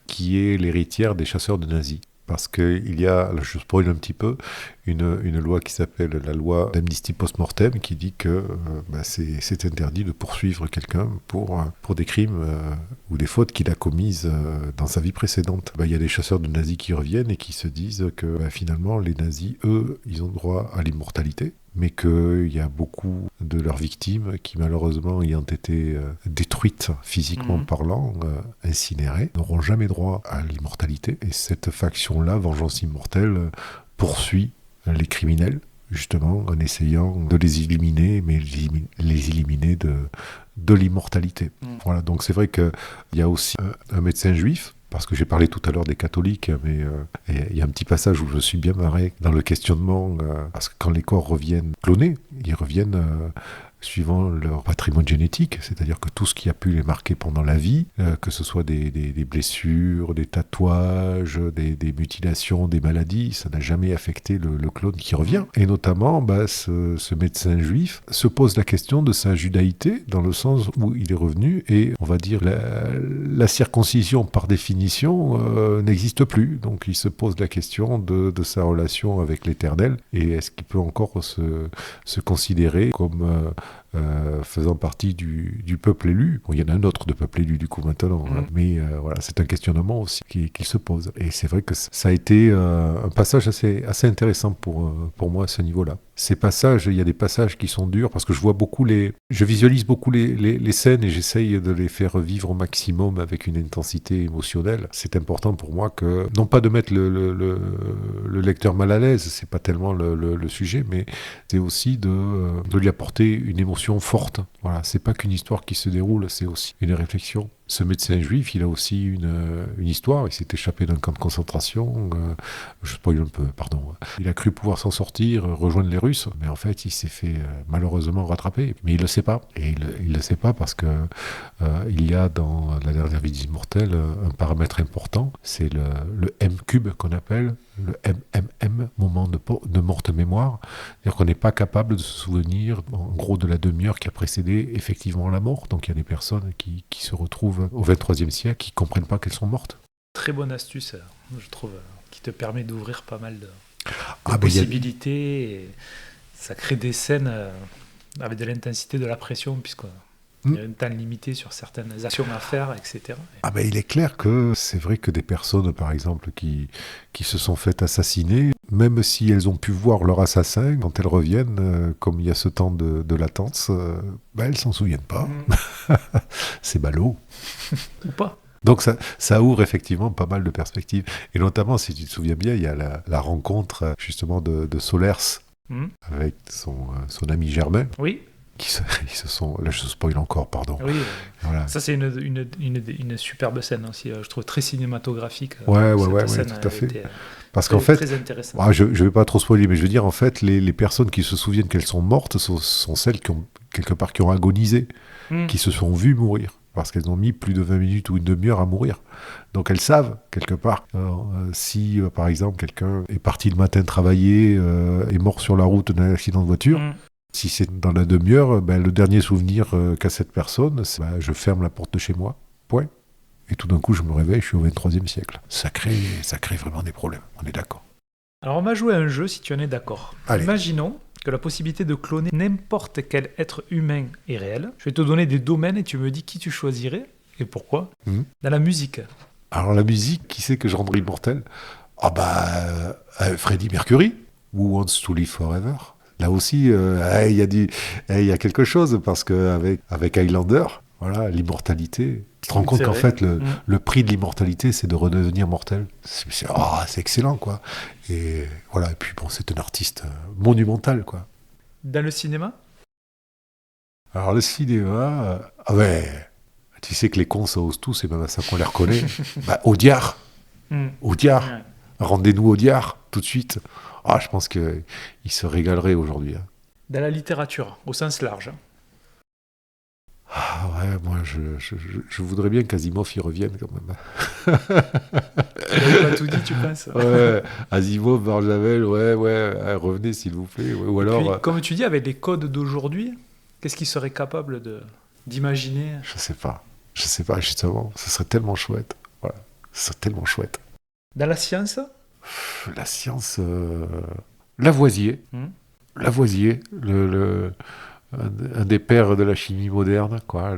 qui est l'héritière des chasseurs de nazis. Parce qu'il y a, je spoil un petit peu, une loi qui s'appelle la loi d'amnistie post-mortem qui dit que c'est interdit de poursuivre quelqu'un pour des crimes ou des fautes qu'il a commises dans sa vie précédente. Il y a des chasseurs de nazis qui reviennent et qui se disent que finalement les nazis, eux, ils ont droit à l'immortalité, mais qu'il y a beaucoup de leurs victimes qui, malheureusement, ayant été détruites physiquement parlant, incinérées, n'auront jamais droit à l'immortalité. Et cette faction-là, Vengeance Immortelle, poursuit les criminels, justement, en essayant de les éliminer, mais les éliminer de l'immortalité. Voilà, donc c'est vrai qu'il y a aussi un médecin juif, parce que j'ai parlé tout à l'heure des catholiques, mais il y a un petit passage où je me suis bien marré dans le questionnement, parce que quand les corps reviennent clonés, ils reviennent suivant leur patrimoine génétique, c'est-à-dire que tout ce qui a pu les marquer pendant la vie, que ce soit des blessures, des tatouages, des mutilations, des maladies, ça n'a jamais affecté le clone qui revient. Et notamment, ce médecin juif se pose la question de sa judaïté, dans le sens où il est revenu, et on va dire la circoncision, par définition, n'existe plus. Donc il se pose la question de sa relation avec l'Éternel, et est-ce qu'il peut encore se considérer comme faisant partie du peuple élu. Bon, il y en a un autre de peuple élu du coup maintenant, mais voilà, c'est un questionnement aussi qu'il se pose. Et c'est vrai que ça a été un passage assez intéressant pour moi à ce niveau-là. Ces passages, il y a des passages qui sont durs parce que je visualise beaucoup les scènes et j'essaye de les faire vivre au maximum avec une intensité émotionnelle. C'est important pour moi que, non pas de mettre le lecteur mal à l'aise, c'est pas tellement le sujet, mais c'est aussi de lui apporter une émotion forte. Voilà, c'est pas qu'une histoire qui se déroule, c'est aussi une réflexion. Ce médecin juif, il a aussi une histoire. Il s'est échappé d'un camp de concentration. Je spoil un peu, pardon. Il a cru pouvoir s'en sortir, rejoindre les Russes, mais en fait, il s'est fait malheureusement rattraper. Mais il le sait pas. Et il le sait pas parce que il y a dans la dernière Visite Immortelle un paramètre important. C'est le M-cube qu'on appelle le MMM, moment de morte mémoire. C'est-à-dire qu'on n'est pas capable de se souvenir, en gros, de la demi-heure qui a précédé effectivement la mort. Donc il y a des personnes qui se retrouvent au XXIIIe siècle qui ne comprennent pas qu'elles sont mortes.
Très bonne astuce, je trouve, qui te permet d'ouvrir pas mal de
Ah,
possibilités. Et ça crée des scènes avec de l'intensité, de la pression, puisqu'il y a un temps limité sur certaines actions à faire, etc.
Ah ben, il est clair que c'est vrai que des personnes, par exemple, qui se sont faites assassiner, même si elles ont pu voir leur assassin, quand elles reviennent, comme il y a ce temps de latence, elles ne s'en souviennent pas. C'est ballot.
Ou pas.
Donc ça ouvre effectivement pas mal de perspectives. Et notamment, si tu te souviens bien, il y a la rencontre justement de Solers avec son ami Germain.
Oui.
Ils se sont... Là, je spoil encore, pardon.
Oui,
voilà.
Ça c'est une superbe scène aussi, je trouve très cinématographique.
Ouais, tout à fait. Parce qu'en fait, je ne vais pas trop spoiler, mais je veux dire, en fait, les personnes qui se souviennent qu'elles sont mortes sont celles qui ont, quelque part, qui ont agonisé, qui se sont vues mourir. Parce qu'elles ont mis plus de 20 minutes ou une demi-heure à mourir. Donc elles savent, quelque part, si, par exemple, quelqu'un est parti le matin travailler, est mort sur la route d'un accident de voiture, si c'est dans la demi-heure, le dernier souvenir qu'a cette personne, c'est je ferme la porte de chez moi, point. Et tout d'un coup, je me réveille, je suis au 23e siècle. Ça crée vraiment des problèmes, on est d'accord.
Alors on va jouer à un jeu si tu en es d'accord.
Allez.
Imaginons que la possibilité de cloner n'importe quel être humain est réelle. Je vais te donner des domaines et tu me dis qui tu choisirais et pourquoi. Dans la musique.
Alors la musique, qui c'est que je rendrais immortel? Freddie Mercury, Who Wants to Live Forever. Là aussi, il y a quelque chose, parce qu'avec Highlander, voilà, l'immortalité. Tu te rends compte
C'est
qu'en
vrai.
fait, le prix de l'immortalité, c'est de redevenir mortel. C'est excellent, quoi. Et voilà, et puis bon, c'est un artiste monumental, quoi.
Dans le cinéma.
Alors le cinéma, tu sais que les cons, ça ose tout, c'est même à ça qu'on les reconnaît. Audiard, Audiard.
Ouais.
Rendez-nous Audiard, tout de suite. Je pense qu'il se régalerait aujourd'hui.
Dans la littérature, au sens large.
Moi, je voudrais bien qu'Asimov y revienne, quand même.
Tu n'avais pas tout dit, tu penses?
Ouais, Asimov, Barjavel, revenez, s'il vous plaît. Ou
Et
alors...
puis, comme tu dis, avec les codes d'aujourd'hui, qu'est-ce qu'il serait capable d'imaginer?
Je sais pas, justement. Ce serait tellement chouette. Voilà, ce serait tellement chouette.
Dans la science?
La science... Lavoisier. Lavoisier, un des pères de la chimie moderne, quoi.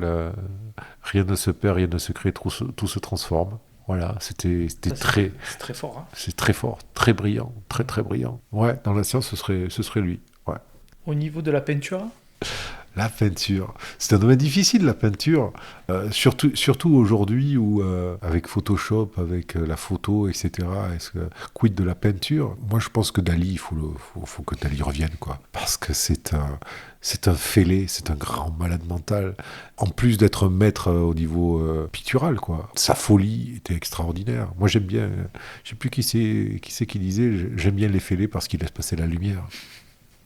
Rien ne se perd, rien ne se crée, tout se transforme. Voilà, c'était très...
C'est très fort. Hein.
C'est très fort, très brillant, très très brillant. Ouais, dans la science, ce serait lui. Ouais.
Au niveau de la peinture?
La peinture. C'est un domaine difficile, la peinture. Surtout aujourd'hui où, avec Photoshop, avec la photo, etc., quid de la peinture? Moi, je pense que Dali, il faut que Dali revienne, quoi. Parce que c'est un fêlé, c'est un grand malade mental. En plus d'être un maître au niveau pictural, quoi. Sa folie était extraordinaire. Moi, j'aime bien... Je sais plus qui c'est qui disait, j'aime bien les fêlés parce qu'ils laissent passer la lumière.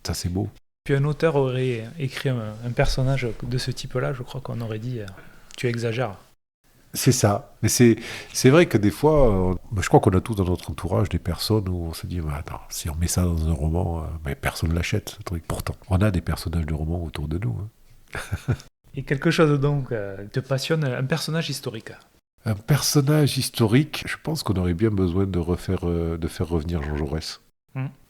Ça, c'est beau.
Puis un auteur aurait écrit un personnage de ce type-là, je crois qu'on aurait dit tu exagères.
C'est ça. Mais c'est vrai que des fois, je crois qu'on a tous dans notre entourage des personnes où on se dit attends, si on met ça dans un roman, personne ne l'achète, ce truc. Pourtant, on a des personnages de romans autour de nous.
Et quelque chose donc te passionne, un personnage historique.
Un personnage historique, je pense qu'on aurait bien besoin de faire revenir Jean Jaurès.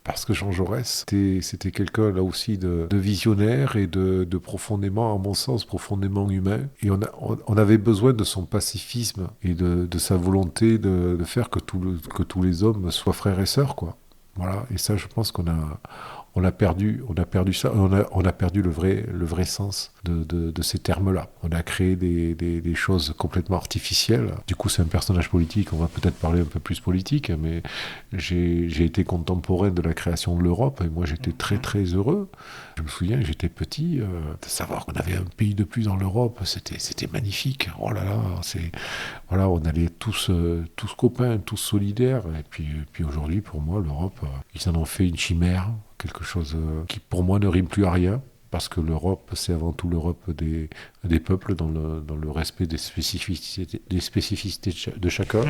Parce que Jean Jaurès, c'était quelqu'un là aussi de visionnaire et de profondément, à mon sens, profondément humain. Et on avait besoin de son pacifisme et de sa volonté de faire que tous les hommes soient frères et sœurs, quoi. Voilà. Et ça, je pense qu'on a perdu ça. On a perdu le vrai sens de ces termes-là. On a créé des choses complètement artificielles. Du coup, c'est un personnage politique. On va peut-être parler un peu plus politique, mais j'ai été contemporain de la création de l'Europe et moi, j'étais très, très heureux. Je me souviens, j'étais petit, de savoir qu'on avait un pays de plus dans l'Europe, c'était magnifique. Oh là là, voilà, on allait tous copains, tous solidaires. Et puis aujourd'hui, pour moi, l'Europe, ils en ont fait une chimère. Quelque chose qui pour moi ne rime plus à rien, parce que l'Europe, c'est avant tout l'Europe des peuples dans le respect des spécificités de chacun.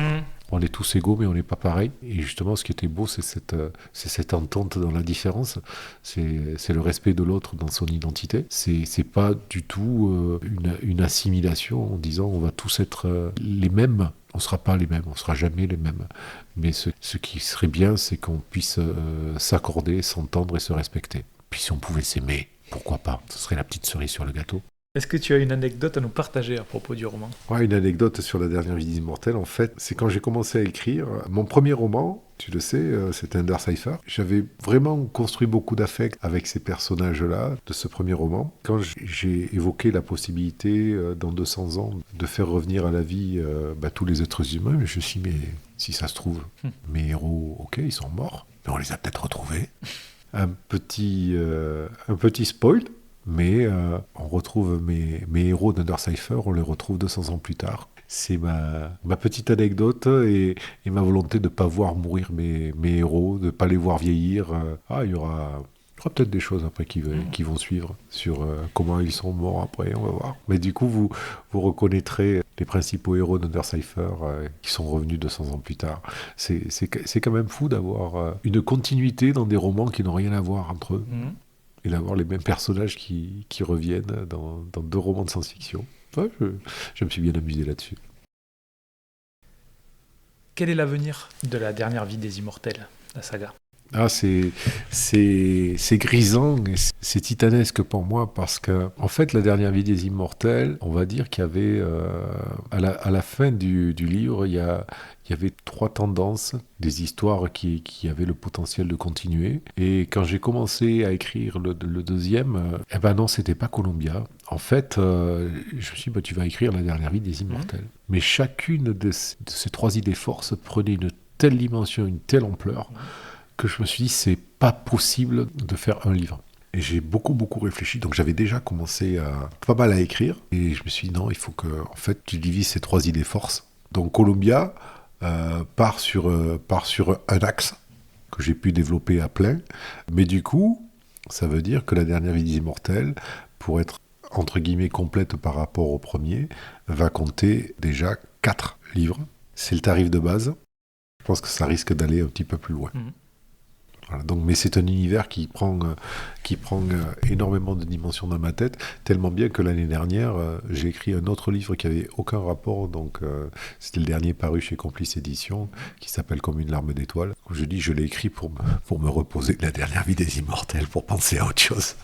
On est tous égaux, mais on n'est pas pareil. Et justement, ce qui était beau, c'est cette entente dans la différence. C'est le respect de l'autre dans son identité. C'est pas du tout une assimilation en disant on va tous être les mêmes. On ne sera pas les mêmes, on ne sera jamais les mêmes. Mais ce qui serait bien, c'est qu'on puisse s'accorder, s'entendre et se respecter. Puis si on pouvait s'aimer, pourquoi pas? Ce serait la petite cerise sur le gâteau.
Est-ce que tu as une anecdote à nous partager à propos du roman?
Ouais, une anecdote sur la dernière vie d'immortel, en fait, c'est quand j'ai commencé à écrire. Mon premier roman, tu le sais, c'était Undercipher. J'avais vraiment construit beaucoup d'affect avec ces personnages-là, de ce premier roman. Quand j'ai évoqué la possibilité, dans 200 ans, de faire revenir à la vie tous les êtres humains, je me suis dit, mais si ça se trouve, mes héros, ok, ils sont morts, mais on les a peut-être retrouvés. Un petit spoil. Mais on retrouve mes héros d'Undercipher, on les retrouve 200 ans plus tard. C'est ma petite anecdote et ma volonté de ne pas voir mourir mes héros, de ne pas les voir vieillir. Il y aura peut-être des choses après qui vont suivre sur comment ils sont morts après, on va voir. Mais du coup, vous reconnaîtrez les principaux héros d'Undercipher qui sont revenus 200 ans plus tard. C'est quand même fou d'avoir une continuité dans des romans qui n'ont rien à voir entre eux. Et d'avoir les mêmes personnages qui reviennent dans 2 romans de science-fiction. Ouais, je me suis bien amusé là-dessus.
Quel est l'avenir de la dernière vie des immortels, la saga ?
Ah, c'est grisant et c'est titanesque pour moi parce que, en fait, la dernière vie des immortels, on va dire qu'il y avait, à la fin du livre, il y avait 3 tendances, des histoires qui avaient le potentiel de continuer. Et quand j'ai commencé à écrire le deuxième, non, c'était pas Columbia. En fait, je me suis dit, tu vas écrire la dernière vie des immortels. Mais chacune de ces 3 idées forces prenait une telle dimension, une telle ampleur, que je me suis dit, c'est pas possible de faire un livre. Et j'ai beaucoup réfléchi, donc j'avais déjà commencé pas mal à écrire, et je me suis dit, non, il faut que, en fait, tu divises ces 3 idées forces. Donc Columbia part sur un axe que j'ai pu développer à plein, mais du coup, ça veut dire que la dernière vie des immortels, pour être, entre guillemets, complète par rapport au premier, va compter déjà 4 livres. C'est le tarif de base. Je pense que ça risque d'aller un petit peu plus loin. Voilà, donc, mais c'est un univers qui prend énormément de dimensions dans ma tête, tellement bien que l'année dernière, j'ai écrit un autre livre qui n'avait aucun rapport, donc c'était le dernier paru chez Complice Éditions, qui s'appelle Comme une larme d'étoile. Je dis, je l'ai écrit pour me reposer de la dernière vie des immortels, pour penser à autre chose.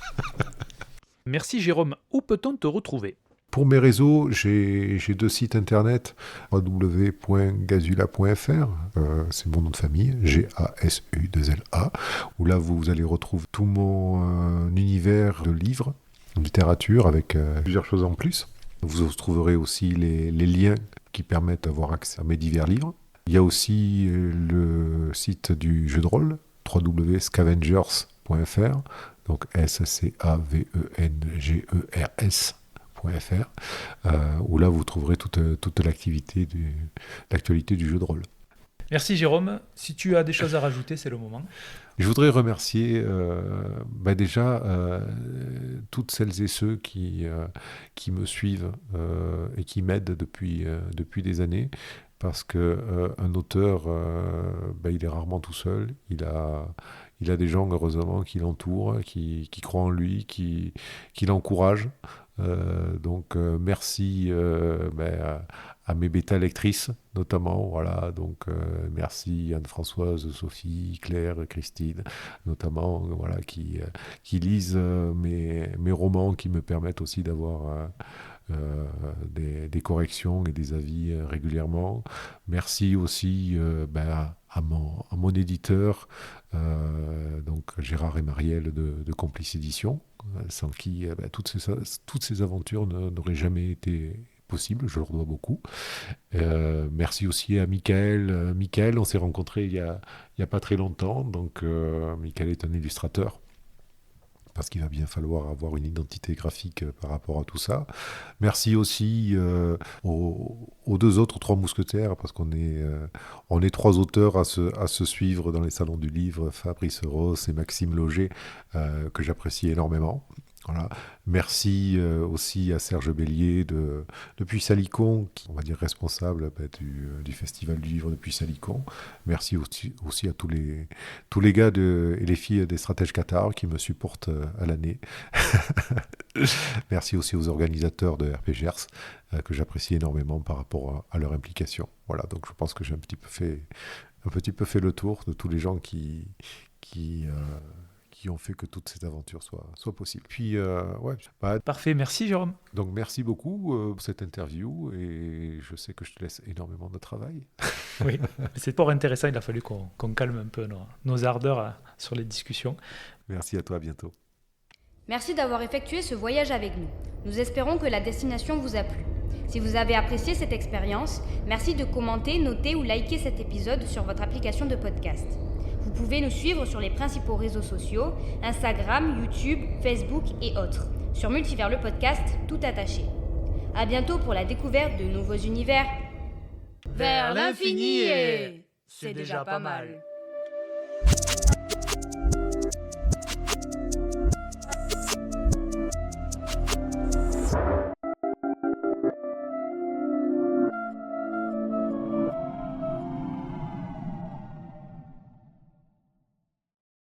Merci Jérôme, où peut-on te retrouver ?
Pour mes réseaux, j'ai 2 sites internet, www.gazula.fr, c'est mon nom de famille, G-A-S-U-2-L-A, où là vous allez retrouver tout mon univers de livres, de littérature, avec plusieurs choses en plus. Vous trouverez aussi les liens qui permettent d'avoir accès à mes divers livres. Il y a aussi le site du jeu de rôle, www.scavengers.fr, donc S-C-A-V-E-N-G-E-R-S. où là vous trouverez toute l'actualité du jeu de rôle.
Merci Jérôme. Si tu as des choses à rajouter, c'est le moment.
Je voudrais remercier déjà toutes celles et ceux qui me suivent et qui m'aident depuis des années, parce qu'un auteur, il est rarement tout seul. Il a des gens, heureusement, qui l'entourent, qui croient en lui, qui l'encouragent. Donc merci à mes bêta lectrices notamment, voilà, donc merci Anne-Françoise, Sophie, Claire, Christine notamment, voilà, qui lisent mes romans, qui me permettent aussi d'avoir des corrections et des avis régulièrement. Merci aussi à mon éditeur, donc Gérard et Marielle de Complice Éditions, sans qui toutes ces aventures n'auraient jamais été possibles, je leur dois beaucoup. Merci aussi à Michael. Michael, on s'est rencontrés il y a pas très longtemps, donc Michael est un illustrateur, parce qu'il va bien falloir avoir une identité graphique par rapport à tout ça. Merci aussi aux 2 autres 3 mousquetaires, parce qu'on est 3 auteurs à se suivre dans les salons du livre, Fabrice Ross et Maxime Loger, que j'apprécie énormément. Voilà. Merci aussi à Serge Bélier de Puy-Salicon, qui, on va dire, responsable du Festival du Livre de Puy-Salicon. Merci aussi à tous les gars et les filles des Stratèges Qatar qui me supportent à l'année. Merci aussi aux organisateurs de RPGers, que j'apprécie énormément par rapport à leur implication. Voilà, donc je pense que j'ai un petit peu fait le tour de tous les gens qui ont fait que toute cette aventure soit possible. Puis,
Parfait, merci Jérôme.
Donc merci beaucoup pour cette interview, et je sais que je te laisse énormément de travail.
Oui, c'est fort intéressant, il a fallu qu'on calme un peu nos ardeurs sur les discussions.
Merci à toi, à bientôt.
Merci d'avoir effectué ce voyage avec nous. Nous espérons que la destination vous a plu. Si vous avez apprécié cette expérience, merci de commenter, noter ou liker cet épisode sur votre application de podcast. Vous pouvez nous suivre sur les principaux réseaux sociaux, Instagram, YouTube, Facebook et autres, sur Multivers le podcast, tout attaché. À bientôt pour la découverte de nouveaux univers.
Vers l'infini et c'est déjà pas mal.